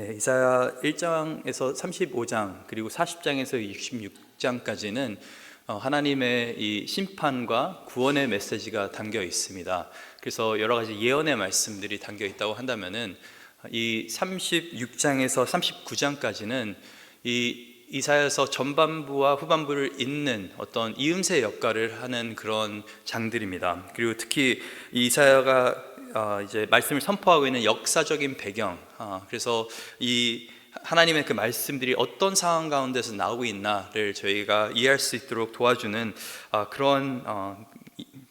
네, 이사야 1장에서 35장 그리고 40장에서 66장까지는 하나님의 이 심판과 구원의 메시지가 담겨 있습니다. 그래서 여러 가지 예언의 말씀들이 담겨 있다고 한다면은 이 36장에서 39장까지는 이 이사야서 전반부와 후반부를 잇는 어떤 이음새 역할을 하는 그런 장들입니다. 그리고 특히 이 이사야가 이제 말씀을 선포하고 있는 역사적인 배경, 그래서 이 하나님의 그 말씀들이 어떤 상황 가운데서 나오고 있나를 저희가 이해할 수 있도록 도와주는 그런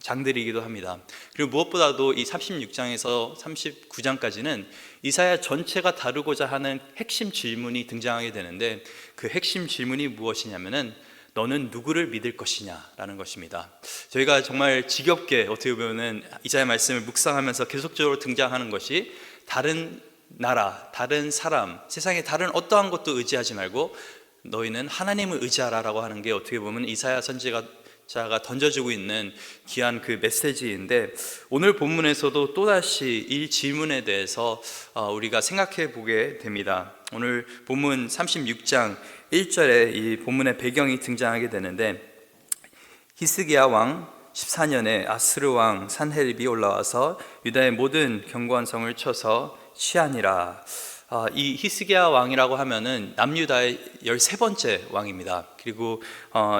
장들이기도 합니다. 그리고 무엇보다도 이 36장에서 39장까지는 이사야 전체가 다루고자 하는 핵심 질문이 등장하게 되는데, 그 핵심 질문이 무엇이냐면은 너는 누구를 믿을 것이냐 라는 것입니다. 저희가 정말 지겹게 어떻게 보면은 이사야 말씀을 묵상하면서 계속적으로 등장하는 것이 다른 나라, 다른 사람, 세상의 다른 어떠한 것도 의지하지 말고 너희는 하나님을 의지하라 라고 하는 게 어떻게 보면 이사야 선지자가 던져주고 있는 귀한 그 메시지인데, 오늘 본문에서도 또다시 이 질문에 대해서 우리가 생각해 보게 됩니다. 오늘 본문 36장 1절에 이 본문의 배경이 등장하게 되는데, 히스기야 왕 14년에 아스르 왕 산헤립이 올라와서 유다의 모든 견고한 성을 쳐서 취하니라. 이 히스기야 왕이라고 하면은 남유다의 13번째 왕입니다. 그리고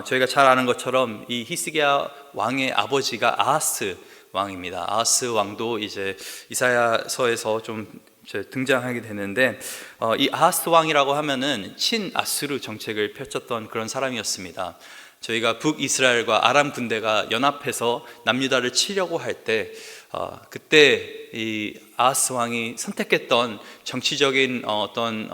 저희가 잘 아는 것처럼 이 히스기야 왕의 아버지가 아하스 왕입니다. 아하스 왕도 이제 이사야서에서 좀 등장하게 되는데, 이 아하스 왕이라고 하면은 친아수르 정책을 펼쳤던 그런 사람이었습니다. 저희가 북이스라엘과 아람 군대가 연합해서 남유다를 치려고 할 때 그때 이 아하스 왕이 선택했던 정치적인 어떤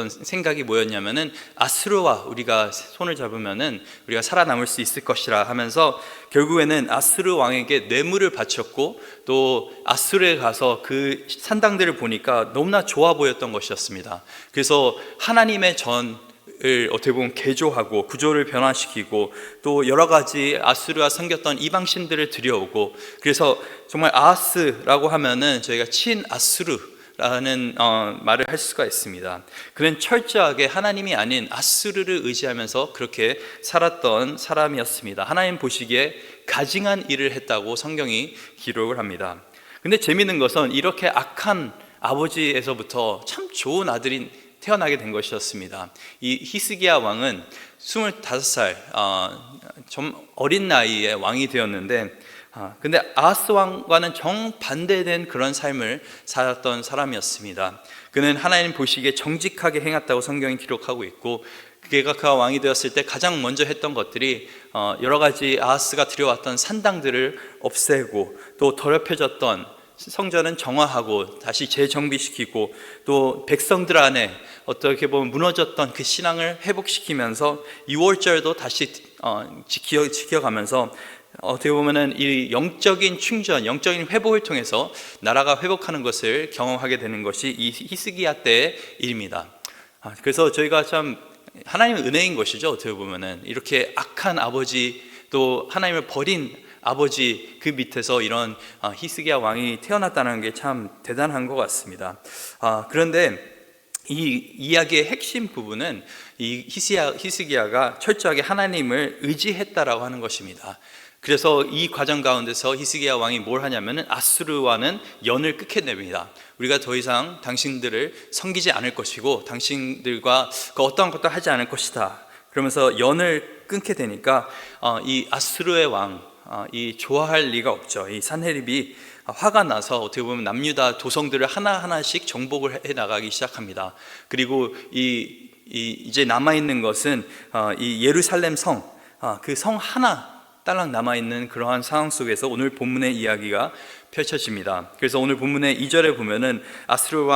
생각이 뭐였냐면은 아수르와 우리가 손을 잡으면은 우리가 살아남을 수 있을 것이라 하면서 결국에는 아수르 왕에게 뇌물을 바쳤고, 또 아수르에 가서 그 산당들을 보니까 너무나 좋아 보였던 것이었습니다. 그래서 하나님의 전을 어떻게 보면 개조하고 구조를 변화시키고, 또 여러 가지 아수르가 섬겼던 이방신들을 들여오고, 그래서 정말 아하스라고 하면은 저희가 친아수르 라는 말을 할 수가 있습니다. 그는 철저하게 하나님이 아닌 아수르를 의지하면서 그렇게 살았던 사람이었습니다. 하나님 보시기에 가증한 일을 했다고 성경이 기록을 합니다. 근데 재미있는 것은 이렇게 악한 아버지에서부터 참 좋은 아들이 태어나게 된 것이었습니다. 이 히스기야 왕은 25살 좀 어린 나이에 왕이 되었는데, 근데 아하스 왕과는 정반대된 그런 삶을 살았던 사람이었습니다. 그는 하나님 보시기에 정직하게 행했다고 성경이 기록하고 있고, 그가 왕이 되었을 때 가장 먼저 했던 것들이 여러 가지 아하스가 들여왔던 산당들을 없애고, 또 더럽혀졌던 성전은 정화하고 다시 재정비시키고, 또 백성들 안에 어떻게 보면 무너졌던 그 신앙을 회복시키면서 6월절도 다시 지켜가면서 어떻게 보면은 이 영적인 충전, 영적인 회복을 통해서 나라가 회복하는 것을 경험하게 되는 것이 이 히스기야 때의 일입니다. 그래서 저희가 참 하나님의 은혜인 것이죠. 어떻게 보면은 이렇게 악한 아버지, 또 하나님을 버린 아버지 그 밑에서 이런 히스기야 왕이 태어났다는 게 참 대단한 것 같습니다. 그런데 이 이야기의 핵심 부분은 이 히스기야가 철저하게 하나님을 의지했다라고 하는 것입니다. 그래서 이 과정 가운데서 히스기야 왕이 뭘 하냐면은 아수르와는 연을 끊게 됩니다. 우리가 더 이상 당신들을 섬기지 않을 것이고 당신들과 그 어떠한 것도 하지 않을 것이다. 그러면서 연을 끊게 되니까 이 아수르의 왕, 이 좋아할 리가 없죠. 이 산헤립이 화가 나서 어떻게 보면 남유다 도성들을 하나하나씩 정복을 해 나가기 시작합니다. 그리고 이제 남아있는 것은 이 예루살렘 성, 그 성 하나 딸랑 남아있는 그러한 상황 속에서 오늘 본문의 이야기가 펼쳐집니다. 그래서 오늘 본문의 2절에 보면은 아수르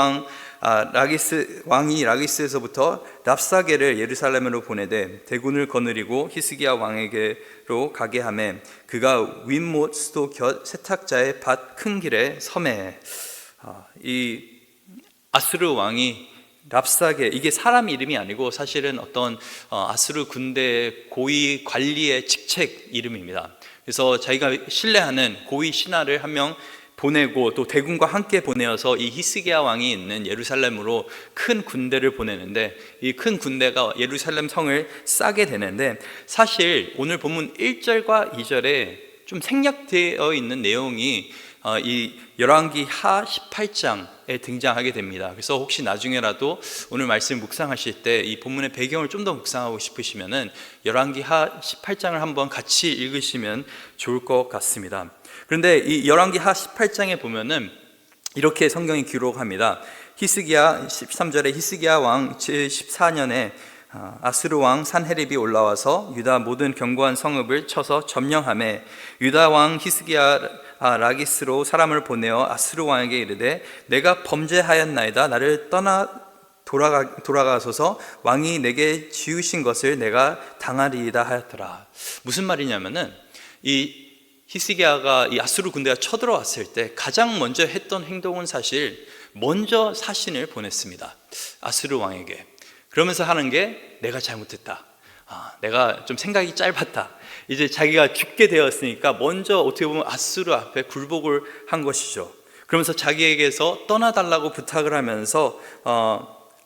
왕이 라기스에서부터 랍사게를 예루살렘으로 보내되 대군을 거느리고 히스기야 왕에게로 가게 하매 그가 윗못 수도 곁 세탁자의 밭 큰 길에 서매. 이 아수르 왕이 랍사게, 이게 사람 이름이 아니고 사실은 어떤 아수르 군대 고위 관리의 직책 이름입니다. 그래서 자기가 신뢰하는 고위 신하를 한 명 보내고 또 대군과 함께 보내어서 이 히스기야 왕이 있는 예루살렘으로 큰 군대를 보내는데, 이 큰 군대가 예루살렘 성을 싸게 되는데, 사실 오늘 본문 1절과 2절에 좀 생략되어 있는 내용이 이 열왕기 하 18장에 등장하게 됩니다. 그래서 혹시 나중에라도 오늘 말씀 묵상하실 때 이 본문의 배경을 좀 더 묵상하고 싶으시면은 열왕기 하 18장을 한번 같이 읽으시면 좋을 것 같습니다. 그런데 이 열왕기 하 18장에 보면은 이렇게 성경이 기록합니다. 히스기야 13절에 히스기야 왕 제14년에 아스루 왕 산헤립이 올라와서 유다 모든 견고한 성읍을 쳐서 점령하매 유다 왕 히스기야 라기스로 사람을 보내어 아스루 왕에게 이르되 내가 범죄하였나이다. 나를 떠나 돌아가소서. 왕이 내게 지으신 것을 내가 당하리이다 하였더라. 무슨 말이냐면은 이 히스기야가 이 아수르 군대가 쳐들어왔을 때 가장 먼저 했던 행동은 사실 먼저 사신을 보냈습니다. 아수르 왕에게. 그러면서 하는 게 내가 잘못했다. 내가 좀 생각이 짧았다. 이제 자기가 죽게 되었으니까 먼저 어떻게 보면 아수르 앞에 굴복을 한 것이죠. 그러면서 자기에게서 떠나달라고 부탁을 하면서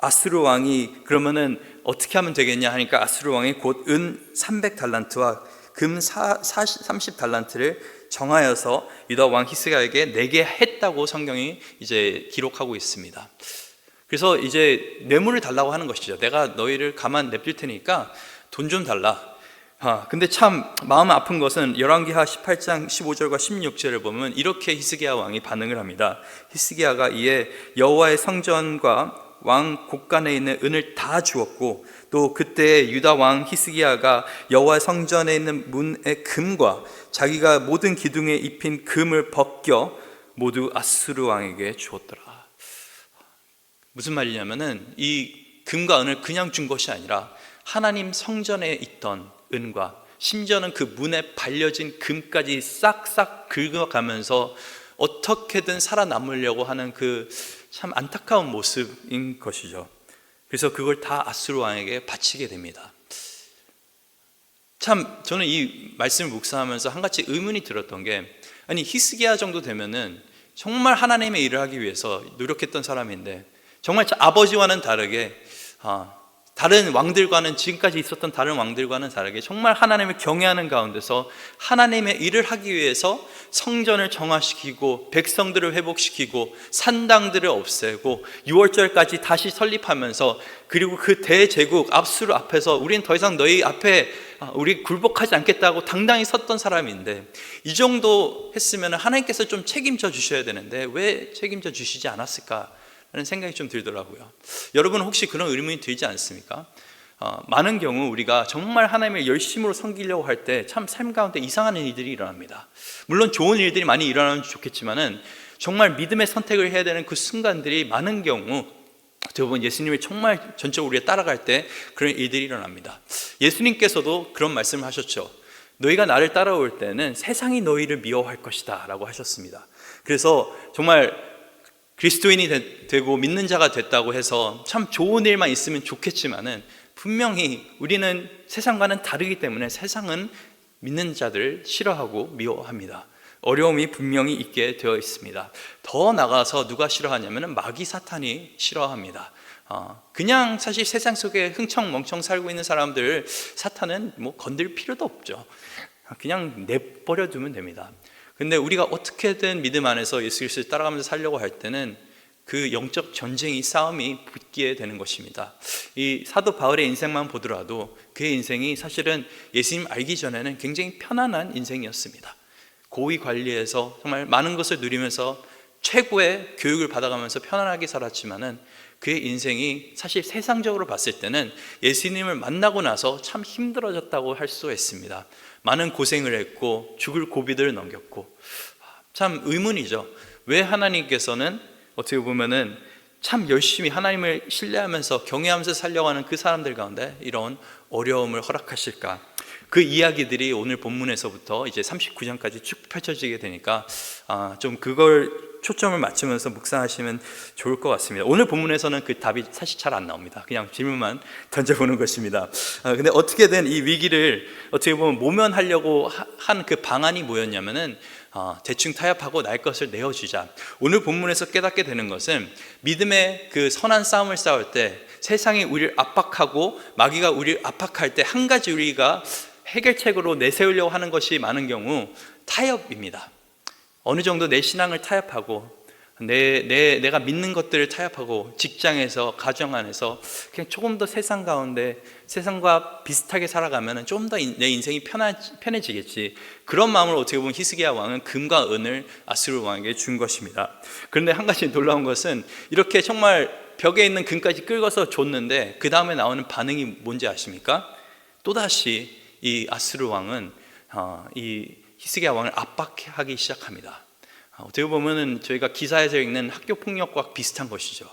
아수르 왕이 그러면은 어떻게 하면 되겠냐 하니까 아수르 왕이 곧 은 300달란트와 금 30달란트를 정하여서 유다 왕 히스기야에게 내게 했다고 성경이 이제 기록하고 있습니다. 그래서 이제 뇌물을 달라고 하는 것이죠. 내가 너희를 가만 냅둘 테니까 돈 좀 달라. 근데 참 마음 아픈 것은 열왕기하 18장 15절과 16절을 보면 이렇게 히스기야 왕이 반응을 합니다. 히스기야가 이에 여호와의 성전과 왕 곳간에 있는 은을 다 주었고 또 그때 유다 왕 히스기야가 여호와의 성전에 있는 문의 금과 자기가 모든 기둥에 입힌 금을 벗겨 모두 아수르 왕에게 주었더라. 무슨 말이냐면은 이 금과 은을 그냥 준 것이 아니라 하나님 성전에 있던 은과 심지어는 그 문에 발려진 금까지 싹싹 긁어가면서 어떻게든 살아남으려고 하는 그 참 안타까운 모습인 것이죠. 그래서 그걸 다 아수르 왕에게 바치게 됩니다. 참 저는 이 말씀을 묵상하면서 한 가지 의문이 들었던 게, 아니 히스기야 정도 되면은 정말 하나님의 일을 하기 위해서 노력했던 사람인데 정말 아버지와는 다르게 다른 왕들과는, 지금까지 있었던 다른 왕들과는 다르게 정말 하나님을 경외하는 가운데서 하나님의 일을 하기 위해서 성전을 정화시키고 백성들을 회복시키고 산당들을 없애고 6월절까지 다시 설립하면서, 그리고 그 대제국 압수르 앞에서 우린 더 이상 너희 앞에 우리 굴복하지 않겠다고 당당히 섰던 사람인데, 이 정도 했으면 하나님께서 좀 책임져 주셔야 되는데 왜 책임져 주시지 않았을까 라는 생각이 좀 들더라고요. 여러분 혹시 그런 의문이 들지 않습니까? 많은 경우 우리가 정말 하나님을 열심으로 섬기려고 할 때 참 삶 가운데 이상한 일들이 일어납니다. 물론 좋은 일들이 많이 일어나면 좋겠지만은 정말 믿음의 선택을 해야 되는 그 순간들이 많은 경우 대부분 예수님을 정말 전적으로 우리가 따라갈 때 그런 일들이 일어납니다. 예수님께서도 그런 말씀을 하셨죠. 너희가 나를 따라올 때는 세상이 너희를 미워할 것이다 라고 하셨습니다. 그래서 정말 그리스도인이 되고 믿는 자가 됐다고 해서 참 좋은 일만 있으면 좋겠지만은 분명히 우리는 세상과는 다르기 때문에 세상은 믿는 자들을 싫어하고 미워합니다. 어려움이 분명히 있게 되어 있습니다. 더 나가서 누가 싫어하냐면은 마귀 사탄이 싫어합니다. 그냥 사실 세상 속에 흥청멍청 살고 있는 사람들 사탄은 뭐 건들 필요도 없죠. 그냥 내버려 두면 됩니다. 근데 우리가 어떻게든 믿음 안에서 예수 그리스도를 따라가면서 살려고 할 때는 그 영적 전쟁이, 싸움이 붙게 되는 것입니다. 이 사도 바울의 인생만 보더라도 그의 인생이 사실은 예수님 알기 전에는 굉장히 편안한 인생이었습니다. 고위 관리에서 정말 많은 것을 누리면서 최고의 교육을 받아가면서 편안하게 살았지만은 그의 인생이 사실 세상적으로 봤을 때는 예수님을 만나고 나서 참 힘들어졌다고 할 수 있습니다. 많은 고생을 했고 죽을 고비들을 넘겼고, 참 의문이죠. 왜 하나님께서는 어떻게 보면은 참 열심히 하나님을 신뢰하면서 경외하면서 살려고 하는 그 사람들 가운데 이런 어려움을 허락하실까? 그 이야기들이 오늘 본문에서부터 이제 39장까지 쭉 펼쳐지게 되니까 좀 그걸 초점을 맞추면서 묵상하시면 좋을 것 같습니다. 오늘 본문에서는 그 답이 사실 잘 안 나옵니다. 그냥 질문만 던져보는 것입니다. 근데 어떻게든 이 위기를 어떻게 보면 모면하려고 한 그 방안이 뭐였냐면은 대충 타협하고 날 것을 내어주자. 오늘 본문에서 깨닫게 되는 것은 믿음의 그 선한 싸움을 싸울 때 세상이 우리를 압박하고 마귀가 우리를 압박할 때 한 가지 우리가 해결책으로 내세우려고 하는 것이 많은 경우 타협입니다. 어느 정도 내 신앙을 타협하고 내가 믿는 것들을 타협하고 직장에서 가정 안에서 그냥 조금 더 세상 가운데 세상과 비슷하게 살아가면 좀 더 내 인생이 편해지겠지. 그런 마음으로 어떻게 보면 히스기야 왕은 금과 은을 아수르 왕에게 준 것입니다. 그런데 한 가지 놀라운 것은 이렇게 정말 벽에 있는 금까지 긁어서 줬는데 그 다음에 나오는 반응이 뭔지 아십니까? 또다시 이 아수르 왕은 이 히스기야 왕을 압박하기 시작합니다. 어떻게 보면은 저희가 기사에서 읽는 학교 폭력과 비슷한 것이죠.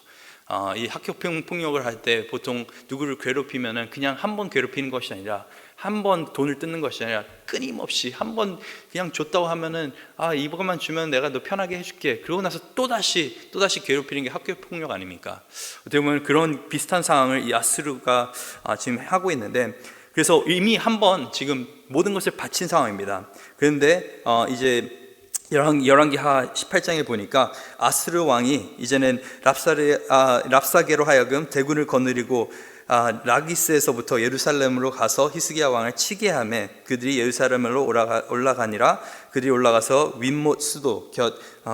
이 학교 폭력을 할 때 보통 누구를 괴롭히면은 그냥 한 번 괴롭히는 것이 아니라 한 번 돈을 뜯는 것이 아니라 끊임없이 한 번 그냥 줬다고 하면은 이것만 주면 내가 너 편하게 해줄게. 그러고 나서 또다시 괴롭히는 게 학교 폭력 아닙니까? 어떻게 보면 그런 비슷한 상황을 이 아수르가 지금 하고 있는데, 그래서 이미 한 번 지금 모든 것을 바친 상황입니다. 그런데 이제 열왕기하 18장에 보니까 아스르 왕이 이제는 랍사게로 하여금 대군을 거느리고 라기스에서부터 예루살렘으로 가서 히스기야 왕을 치게 하며 그들이 예루살렘으로 올라가니라. 그들이 올라가서 윗못 수도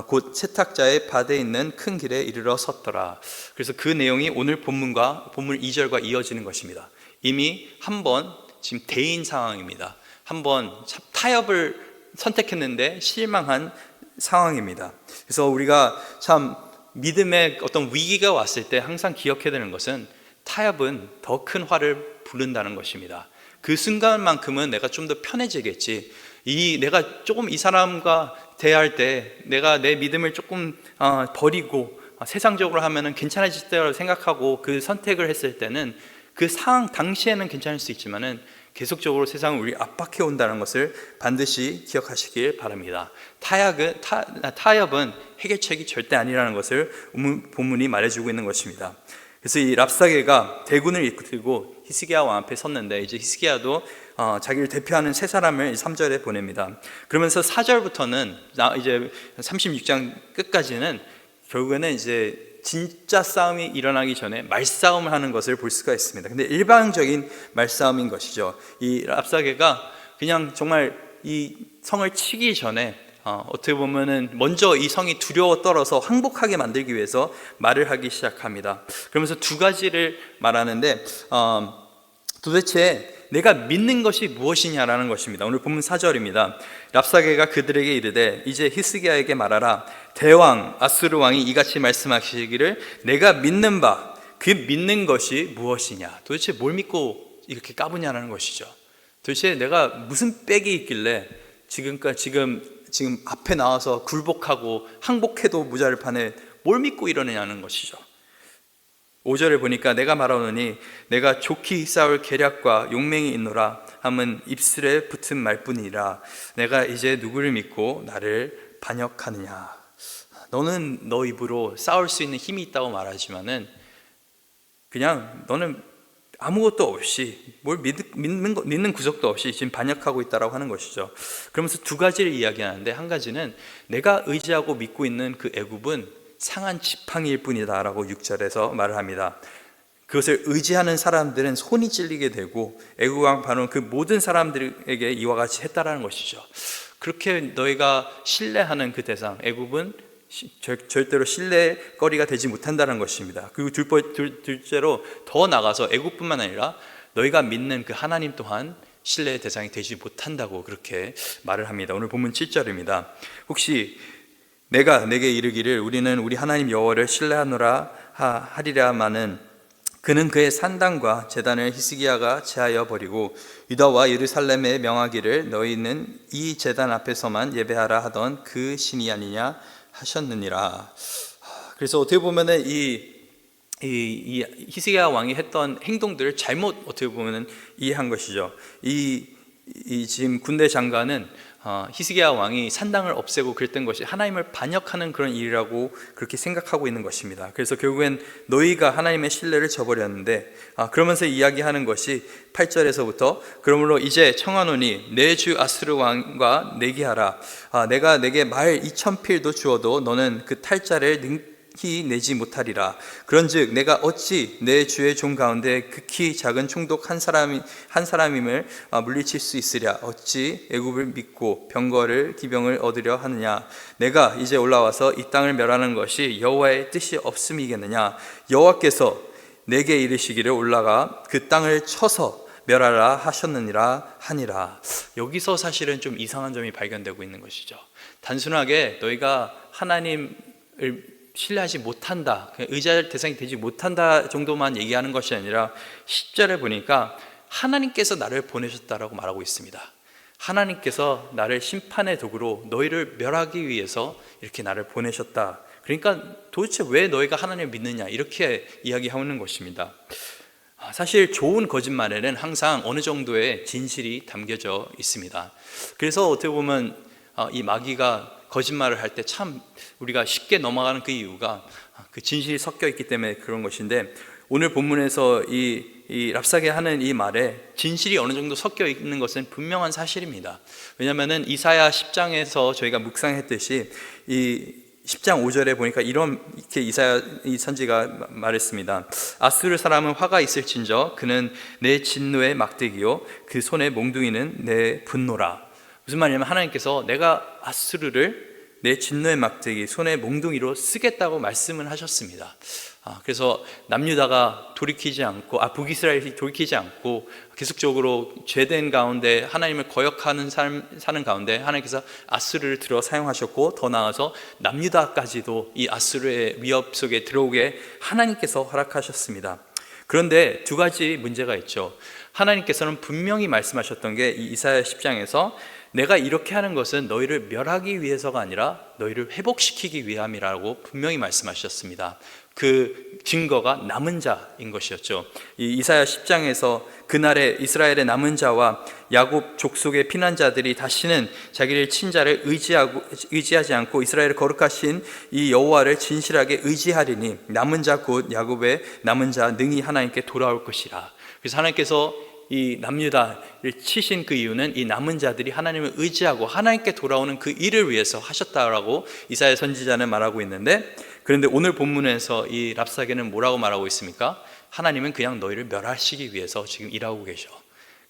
곧 채탁자의 밭에 있는 큰 길에 이르러 섰더라. 그래서 그 내용이 오늘 본문 2절과 이어지는 것입니다. 이미 한 번 지금 대인 상황입니다. 한 번 타협을 선택했는데 실망한 상황입니다. 그래서 우리가 참 믿음의 어떤 위기가 왔을 때 항상 기억해야 되는 것은 타협은 더 큰 화를 부른다는 것입니다. 그 순간만큼은 내가 좀 더 편해지겠지. 내가 조금 이 사람과 대할 때 내가 내 믿음을 조금 버리고 세상적으로 하면은 괜찮아질 때라고 생각하고 그 선택을 했을 때는 그 상황 당시에는 괜찮을 수 있지만은 계속적으로 세상을 우리 압박해 온다는 것을 반드시 기억하시길 바랍니다. 타협은 해결책이 절대 아니라는 것을 본문이 말해주고 있는 것입니다. 그래서 이 랍사게가 대군을 이끌고 히스기야 왕 앞에 섰는데 이제 히스기야도 자기를 대표하는 세 사람을 3절에 보냅니다. 그러면서 4절부터는 이제 36장 끝까지는 결국에는 이제 진짜 싸움이 일어나기 전에 말싸움을 하는 것을 볼 수가 있습니다. 근데 일방적인 말싸움인 것이죠. 이 랍사게가 그냥 정말 이 성을 치기 전에 어떻게 보면은 먼저 이 성이 두려워 떨어서 항복하게 만들기 위해서 말을 하기 시작합니다. 그러면서 두 가지를 말하는데 도대체 내가 믿는 것이 무엇이냐라는 것입니다. 오늘 본문 4절입니다. 랍사게가 그들에게 이르되 이제 히스기야에게 말하라. 대왕 아수르 왕이 이같이 말씀하시기를 내가 믿는 바 그 믿는 것이 무엇이냐. 도대체 뭘 믿고 이렇게 까부냐라는 것이죠. 도대체 내가 무슨 빽이 있길래 지금 앞에 나와서 굴복하고 항복해도 무자를 파네 뭘 믿고 이러느냐는 것이죠. 5절에 보니까 내가 말하노니 내가 좋기 싸울 계략과 용맹이 있노라 함은 입술에 붙은 말뿐이라. 내가 이제 누구를 믿고 나를 반역하느냐. 너는 너 입으로 싸울 수 있는 힘이 있다고 말하지만은 그냥 너는 아무것도 없이 뭘 믿는 구석도 없이 지금 반역하고 있다라고 하는 것이죠. 그러면서 두 가지를 이야기하는데 한 가지는 내가 의지하고 믿고 있는 그 애굽은 상한 지팡이일 뿐이다 라고 6절에서 말을 합니다. 그것을 의지하는 사람들은 손이 찔리게 되고 애굽 왕 바로는 그 모든 사람들에게 이와 같이 했다라는 것이죠. 그렇게 너희가 신뢰하는 그 대상 애굽은 절대로 신뢰거리가 되지 못한다는 것입니다. 그리고 둘째로 더 나가서 애굽뿐만 아니라 너희가 믿는 그 하나님 또한 신뢰의 대상이 되지 못한다고 그렇게 말을 합니다. 오늘 본문 7절입니다. 혹시 내가 내게 이르기를 우리는 우리 하나님 여호와를 신뢰하노라 하리라마는 그는 그의 산당과 제단을 히스기야가 제하여 버리고 유다와 예루살렘에 명하기를 너희는 이 제단 앞에서만 예배하라 하던 그 신이 아니냐 하셨느니라. 그래서 어떻게 보면은 이 히스기야 왕이 했던 행동들을 잘못 어떻게 보면은 이해한 것이죠. 이 지금 군대 장관은 히스기야 왕이 산당을 없애고 그랬던 것이 하나님을 반역하는 그런 일이라고 그렇게 생각하고 있는 것입니다. 그래서 결국엔 너희가 하나님의 신뢰를 저버렸는데, 그러면서 이야기하는 것이 8절에서부터 그러므로 이제 청하노니 내 주 아수르 왕과 내기하라. 내가 내게 말 2000필도 주어도 너는 그 탈자를 능히 내지 못하리라. 그런즉 내가 어찌 내 주의 종 가운데 극히 작은 총독 한 사람임을 물리칠 수 있으랴. 어찌 애굽을 믿고 병거를 기병을 얻으려 하느냐. 내가 이제 올라와서 이 땅을 멸하는 것이 여호와의 뜻이 없음이겠느냐. 여호와께서 내게 이르시기를 올라가 그 땅을 쳐서 멸하라 하셨느니라 하니라. 여기서 사실은 좀 이상한 점이 발견되고 있는 것이죠. 단순하게 너희가 하나님을 신뢰하지 못한다, 의지할 대상이 되지 못한다 정도만 얘기하는 것이 아니라 10절에 보니까 하나님께서 나를 보내셨다라고 말하고 있습니다. 하나님께서 나를 심판의 도구로 너희를 멸하기 위해서 이렇게 나를 보내셨다. 그러니까 도대체 왜 너희가 하나님을 믿느냐, 이렇게 이야기하는 것입니다. 사실 좋은 거짓말에는 항상 어느 정도의 진실이 담겨져 있습니다. 그래서 어떻게 보면 이 마귀가 거짓말을 할 때 참 우리가 쉽게 넘어가는 그 이유가 그 진실이 섞여 있기 때문에 그런 것인데, 오늘 본문에서 이 랍사게 하는 이 말에 진실이 어느 정도 섞여 있는 것은 분명한 사실입니다. 왜냐하면 이사야 10장에서 저희가 묵상했듯이 이 10장 5절에 보니까 이렇게 이사야 이 선지가 말했습니다. 아수르 사람은 화가 있을진저 그는 내 진노의 막대기요 그 손의 몽둥이는 내 분노라. 무슨 말이냐면 하나님께서 내가 아수르를 내 진노의 막대기 손의 몽둥이로 쓰겠다고 말씀을 하셨습니다. 그래서 남유다가 돌이키지 않고 북이스라엘이 돌이키지 않고 계속적으로 죄된 가운데 하나님을 거역하는 삶 사는 가운데 하나님께서 아수르를 들어 사용하셨고, 더 나아가서 남유다까지도 이 아수르의 위협 속에 들어오게 하나님께서 허락하셨습니다. 그런데 두 가지 문제가 있죠. 하나님께서는 분명히 말씀하셨던 게 이 이사야 10장에서 내가 이렇게 하는 것은 너희를 멸하기 위해서가 아니라 너희를 회복시키기 위함이라고 분명히 말씀하셨습니다. 그 증거가 남은 자인 것이었죠. 이 이사야 10장에서 그날에 이스라엘의 남은 자와 야곱 족속의 피난자들이 다시는 자기를 친자를 의지하지 않고 이스라엘을 거룩하신 이 여호와를 진실하게 의지하리니 남은 자 곧 야곱의 남은 자 능히 하나님께 돌아올 것이라. 그래서 하나님께서 이 남유다를 치신 그 이유는 이 남은 자들이 하나님을 의지하고 하나님께 돌아오는 그 일을 위해서 하셨다라고 이사야 선지자는 말하고 있는데, 그런데 오늘 본문에서 이 랍사게는 뭐라고 말하고 있습니까? 하나님은 그냥 너희를 멸하시기 위해서 지금 일하고 계셔.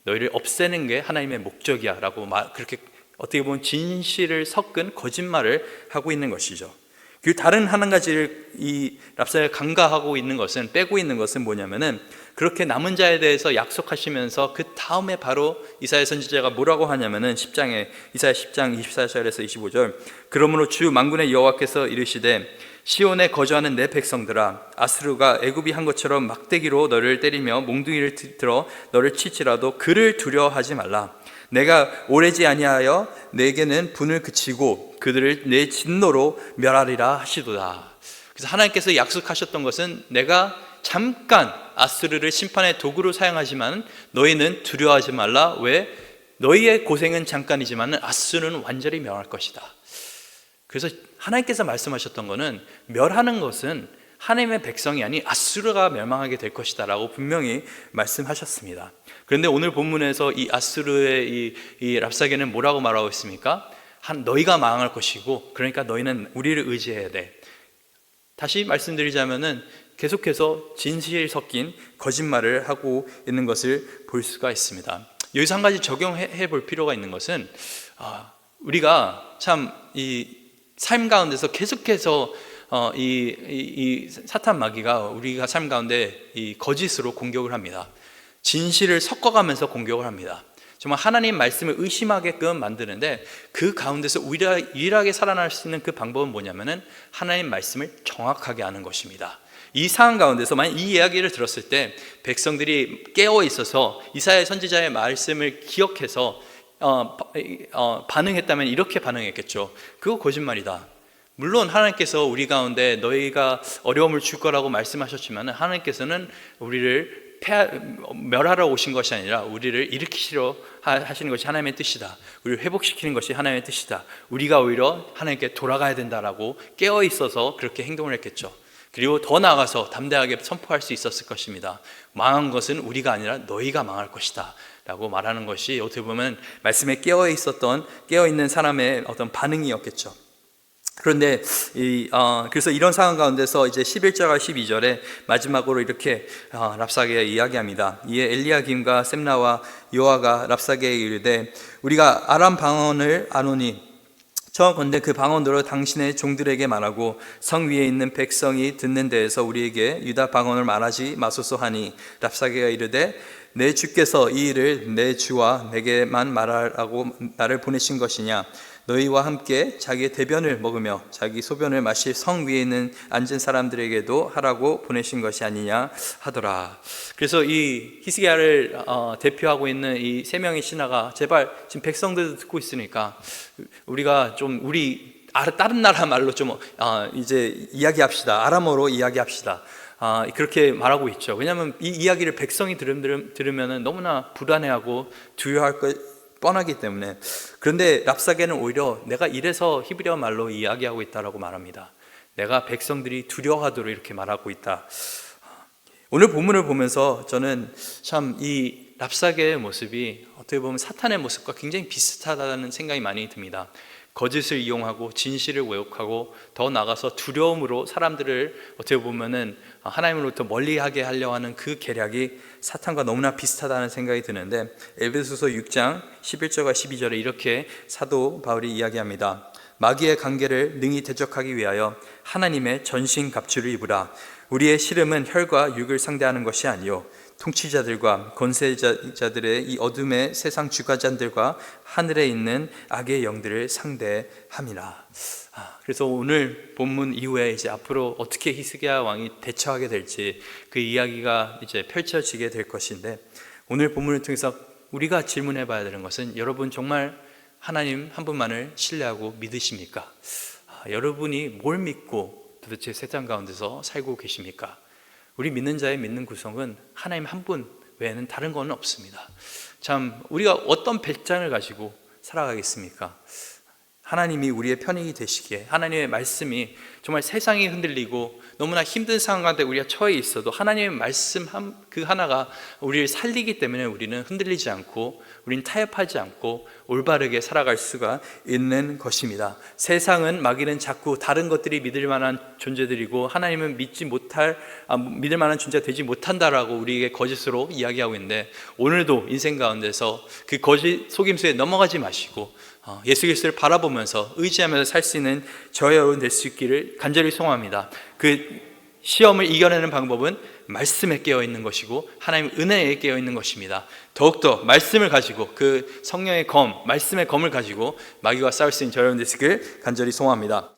너희를 없애는 게 하나님의 목적이야 라고 그렇게 어떻게 보면 진실을 섞은 거짓말을 하고 있는 것이죠. 그 다른 한 가지를 이 랍사게가 간과하고 있는 것은, 빼고 있는 것은 뭐냐면은, 그렇게 남은 자에 대해서 약속하시면서 그 다음에 바로 이사야 선지자가 뭐라고 하냐면은 이사야 10장 24절에서 25절 그러므로 주 만군의 여호와께서 이르시되 시온에 거주하는 내 백성들아, 아수르가 애굽이 한 것처럼 막대기로 너를 때리며 몽둥이를 들어 너를 칠지라도 그를 두려워하지 말라. 내가 오래지 아니하여 내게는 분을 그치고 그들을 내 진노로 멸하리라 하시도다. 그래서 하나님께서 약속하셨던 것은 내가 잠깐 아수르를 심판의 도구로 사용하지만 너희는 두려워하지 말라. 왜? 너희의 고생은 잠깐이지만 아수르는 완전히 멸할 것이다. 그래서 하나님께서 말씀하셨던 것은 멸하는 것은 하나님의 백성이 아닌 아수르가 멸망하게 될 것이다 라고 분명히 말씀하셨습니다. 그런데 오늘 본문에서 이 아수르의 이 랍사게는 뭐라고 말하고 있습니까? 너희가 망할 것이고 그러니까 너희는 우리를 의지해야 돼. 다시 말씀드리자면은 계속해서 진실 섞인 거짓말을 하고 있는 것을 볼 수가 있습니다. 여기서 한 가지 적용해 볼 필요가 있는 것은 우리가 참 이 삶 가운데서 계속해서 이 사탄 마귀가 우리가 삶 가운데 이 거짓으로 공격을 합니다. 진실을 섞어가면서 공격을 합니다. 정말 하나님 말씀을 의심하게끔 만드는데 그 가운데서 유일하게 살아날 수 있는 그 방법은 뭐냐면은 하나님 말씀을 정확하게 아는 것입니다. 이 상황 가운데서 만약 이 이야기를 들었을 때 백성들이 깨어 있어서 이사야 선지자의 말씀을 기억해서 반응했다면 이렇게 반응했겠죠. 그거 거짓말이다. 물론 하나님께서 우리 가운데 너희가 어려움을 줄 거라고 말씀하셨지만 하나님께서는 우리를 멸하러 오신 것이 아니라 우리를 일으키시려 하시는 것이 하나님의 뜻이다. 우리를 회복시키는 것이 하나님의 뜻이다. 우리가 오히려 하나님께 돌아가야 된다라고 깨어 있어서 그렇게 행동을 했겠죠. 그리고 더 나아가서 담대하게 선포할 수 있었을 것입니다. 망한 것은 우리가 아니라 너희가 망할 것이다 라고 말하는 것이 어떻게 보면 말씀에 깨어 있는 사람의 어떤 반응이었겠죠. 그런데 그래서 이런 상황 가운데서 이제 11절과 12절에 마지막으로 이렇게 랍사게가 이야기합니다. 이에 엘리야김과 셈나와 요아가 랍사게에게 이르되 우리가 아람 방언을 아노니 청컨대 그 방언으로 당신의 종들에게 말하고 성 위에 있는 백성이 듣는 데에서 우리에게 유다 방언을 말하지 마소서 하니 랍사게가 이르되 내 주께서 이 일을 내 주와 내게만 말하라고 나를 보내신 것이냐? 너희와 함께 자기의 대변을 먹으며 자기 소변을 마실 성 위에 있는 앉은 사람들에게도 하라고 보내신 것이 아니냐 하더라. 그래서 이 히스기야를 대표하고 있는 이 세 명의 신하가 제발 지금 백성들도 듣고 있으니까 우리가 좀 다른 나라 말로 좀 이제 이야기합시다. 아람어로 이야기합시다. 그렇게 말하고 있죠. 왜냐하면 이 이야기를 백성이 들으면 너무나 불안해하고 두려워할 것 뻔하기 때문에. 그런데 랍사게는 오히려 내가 이래서 히브리어 말로 이야기하고 있다라고 말합니다. 내가 백성들이 두려워하도록 이렇게 말하고 있다. 오늘 본문을 보면서 저는 참 이 랍사게의 모습이 어떻게 보면 사탄의 모습과 굉장히 비슷하다는 생각이 많이 듭니다. 거짓을 이용하고 진실을 왜곡하고 더 나아가서 두려움으로 사람들을 어떻게 보면은 하나님으로부터 멀리하게 하려 하는 그 계략이 사탄과 너무나 비슷하다는 생각이 드는데 에베소서 6장 11절과 12절에 이렇게 사도 바울이 이야기합니다. 마귀의 관계를 능히 대적하기 위하여 하나님의 전신 갑주를 입으라. 우리의 씨름은 혈과 육을 상대하는 것이 아니요 통치자들과 권세자들의 이 어둠의 세상 주관자들과 하늘에 있는 악의 영들을 상대함이라. 그래서 오늘 본문 이후에 이제 앞으로 어떻게 히스기야 왕이 대처하게 될지 그 이야기가 이제 펼쳐지게 될 것인데, 오늘 본문을 통해서 우리가 질문해 봐야 되는 것은, 여러분 정말 하나님 한 분만을 신뢰하고 믿으십니까? 여러분이 뭘 믿고 도대체 세상 가운데서 살고 계십니까? 우리 믿는 자의 믿는 구성은 하나님 한 분 외에는 다른 건 없습니다. 참 우리가 어떤 배짱을 가지고 살아가겠습니까? 하나님이 우리의 편익이 되시기에, 하나님의 말씀이 정말 세상이 흔들리고 너무나 힘든 상황 가운데 우리가 처해 있어도 하나님의 말씀 그 하나가 우리를 살리기 때문에 우리는 흔들리지 않고 우리는 타협하지 않고 올바르게 살아갈 수가 있는 것입니다. 세상은, 마귀는 자꾸 다른 것들이 믿을 만한 존재들이고 하나님은 믿을 만한 존재가 되지 못한다라고 우리에게 거짓으로 이야기하고 있는데, 오늘도 인생 가운데서 그 거짓 속임수에 넘어가지 마시고 예수 그리스도를 바라보면서 의지하면서 살 수 있는 저와 여러분 될 수 있기를 간절히 소원합니다. 그 시험을 이겨내는 방법은 말씀에 깨어 있는 것이고 하나님 은혜에 깨어 있는 것입니다. 더욱더 말씀을 가지고, 그 성령의 말씀의 검을 가지고 마귀와 싸울 수 있는 저와 여러분 될 수 있기를 간절히 소원합니다.